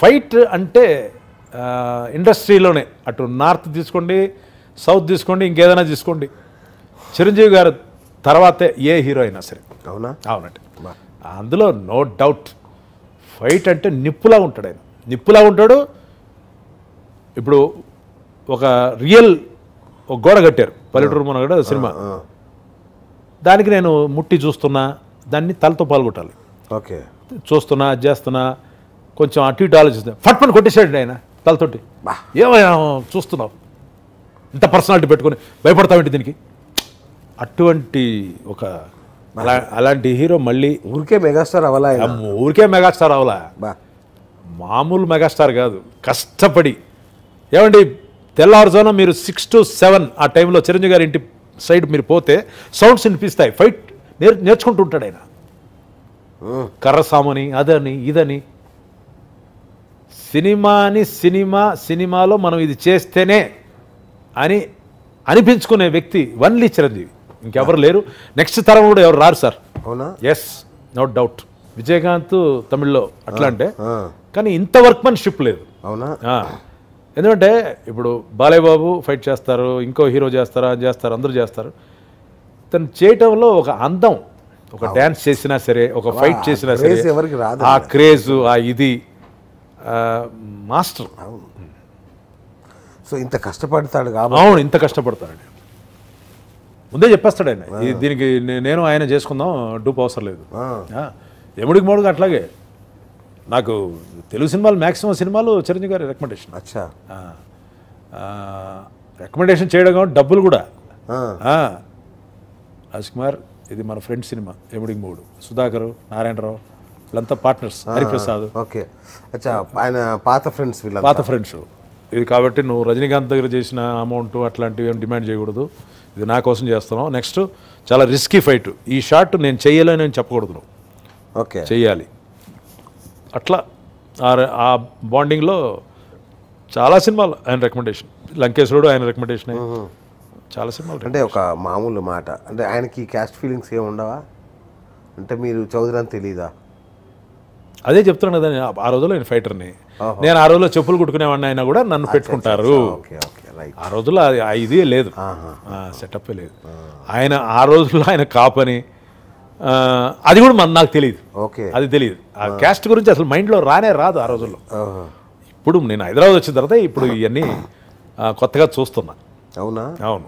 Fight అంటే ఇండస్ట్రీలోనే అటు north తీసుకోండి, సౌత్ తీసుకోండి, ఇంకేదైనా తీసుకోండి, చిరంజీవి గారు తర్వాతే ఏ హీరో అయినా సరే. అవునా? అవునండి. అందులో నో డౌట్. ఫైట్ అంటే నిప్పులా ఉంటాడు ఆయన, నిప్పులా ఉంటాడు. ఇప్పుడు ఒక రియల్ ఒక గోడ కట్టారు పల్లెటూరు మన కూడా సినిమా, దానికి నేను ముట్టి చూస్తున్నా, దాన్ని తలతో పాల్గొట్టాలి. ఓకే, చూస్తున్నా, అది చేస్తున్నా, కొంచెం అటు ఇటు ఆలోచిస్తున్నా, ఫట్ పని కొట్టేసాడు ఆయన తలతోటి. ఏమైనా చూస్తున్నావు, ఇంత పర్సనాలిటీ పెట్టుకొని భయపడతావేంటి దీనికి? అటువంటి ఒక అలాంటి హీరో మళ్ళీ ఊరికే మెగాస్టార్ అవ్వాలా? ఊరికే మెగాస్టార్ అవలా, మామూలు మెగాస్టార్ కాదు, కష్టపడి. ఏమండి తెల్లవారుజామున మీరు 6 to 7 ఆ టైంలో చిరంజీవి గారి ఇంటి సైడ్ మీరు పోతే సౌండ్స్ వినిపిస్తాయి. ఫైట్ నేర్చుకుంటూ ఉంటాడు ఆయన, కర్రసామని అదని ఇదని. సినిమాలో మనం ఇది చేస్తేనే అని అనిపించుకునే వ్యక్తి వన్లీ చిరంజీవి, ఇంకెవరు లేరు. నెక్స్ట్ తరం కూడా ఎవరు రారు సార్. అవునా? Yes, no doubt. విజయకాంత్ తమిళ్లో అట్లా అంటే, కానీ ఇంత వర్క్మన్షిప్ లేదు. అవునా? ఎందుకంటే ఇప్పుడు బాలయ్య బాబు ఫైట్ చేస్తారు, ఇంకో హీరో చేస్తారు, అది చేస్తారు, అందరూ చేస్తారు. తను చేయటంలో ఒక అందం, ఒక డ్యాన్స్ చేసినా సరే, ఒక ఫైట్ చేసినా సరే, ఆ క్రేజ్, ఆ ఇది మాస్టర్. సో ఇంత కష్టపడతాడు కాబట్టి. అవును, ఇంత కష్టపడతాడు. ముందే చెప్పేస్తాడు ఆయన, దీనికి నేను ఆయన చేసుకుందాం, డూప్ అవసరం లేదు. ఎముడికి మోడుగా అట్లాగే నాకు తెలుగు సినిమాలు మ్యాక్సిమం సినిమాలు చిరంజీవి గారి రికమెండేషన్. అచ్చా, రికమెండేషన్ చేయడం కాబట్టి డబ్బులు కూడా. రాజ్కుమార్ ఇది మన ఫ్రెండ్ సినిమా, ఎముడికి మూడు, సుధాకర్, నారాయణరావు వీళ్ళంతా పార్ట్నర్స్, హరిప్రసాద్. ఓకే, అచ్చా, ఆయన పాత ఫ్రెండ్స్ ఇది. కాబట్టి నువ్వు రజనీకాంత్ దగ్గర చేసిన అమౌంట్ అట్లాంటివి ఏం డిమాండ్ చేయకూడదు, ఇది నా కోసం చేస్తున్నావు. నెక్స్ట్ చాలా రిస్కీ ఫైట్, ఈ షాట్ నేను చెయ్యలేని చెప్పకూడదు, నువ్వు ఓకే చెయ్యాలి. అట్లా ఆ బాండింగ్లో చాలా సినిమాలు ఆయన రికమెండేషన్. లంకేశ్వరుడు ఆయన రికమెండేషన్, చాలా సినిమాలు. అంటే ఒక మామూలు మాట అంటే ఆయనకి క్యాస్ట్ ఫీలింగ్స్ ఏమి ఉండవా? అంటే మీరు చౌదరి అని తెలీదా? అదే చెప్తున్నాను కదా, ఆ రోజుల్లో నేను ఫైటర్ని, నేను ఆ రోజుల్లో చెప్పులు కుట్టుకునేవాడిని, అయినా కూడా నన్ను పెట్టుకుంటారు. ఆ రోజుల్లో ఇది లేదు, సెటప్ లేదు. ఆయన ఆ రోజుల్లో ఆయన కాపని, అది కూడా నాకు తెలియదు, అది తెలియదు. ఆ క్యాస్ట్ గురించి అసలు మైండ్లో రాదు ఆ రోజుల్లో. ఇప్పుడు నేను హైదరాబాద్ వచ్చిన తర్వాత ఇప్పుడు ఇవన్నీ కొత్తగా చూస్తున్నా. అవునా? అవును.